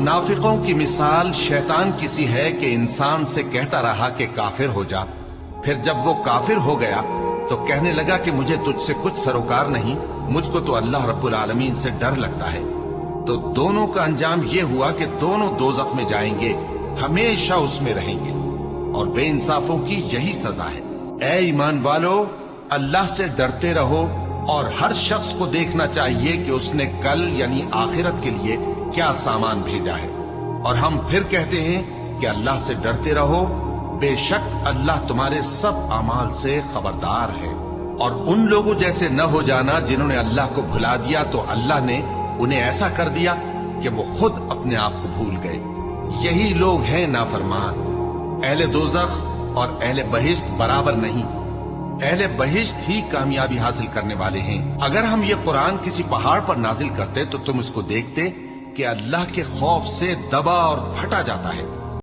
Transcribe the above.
منافقوں کی مثال شیطان کسی ہے کہ انسان سے کہتا رہا کہ کافر ہو جا، پھر جب وہ کافر ہو گیا تو کہنے لگا کہ مجھے تجھ سے کچھ سروکار نہیں، مجھ کو تو اللہ رب العالمین سے ڈر لگتا ہے۔ تو دونوں کا انجام یہ ہوا کہ دونوں دوزخ میں جائیں گے، ہمیشہ اس میں رہیں گے، اور بے انصافوں کی یہی سزا ہے۔ اے ایمان والو، اللہ سے ڈرتے رہو، اور ہر شخص کو دیکھنا چاہیے کہ اس نے کل یعنی آخرت کے لیے کیا سامان بھیجا ہے، اور ہم پھر کہتے ہیں کہ اللہ سے ڈرتے رہو، بے شک اللہ تمہارے سب اعمال سے خبردار ہے۔ اور ان لوگوں جیسے نہ ہو جانا جنہوں نے اللہ کو بھلا دیا تو اللہ نے انہیں ایسا کر دیا کہ وہ خود اپنے آپ کو بھول گئے۔ یہی لوگ ہیں نافرمان۔ اہل دوزخ اور اہل بہشت برابر نہیں، اہل بہشت ہی کامیابی حاصل کرنے والے ہیں۔ اگر ہم یہ قرآن کسی پہاڑ پر نازل کرتے تو تم اس کو دیکھتے کہ اللہ کے خوف سے دبا اور پھٹا جاتا ہے۔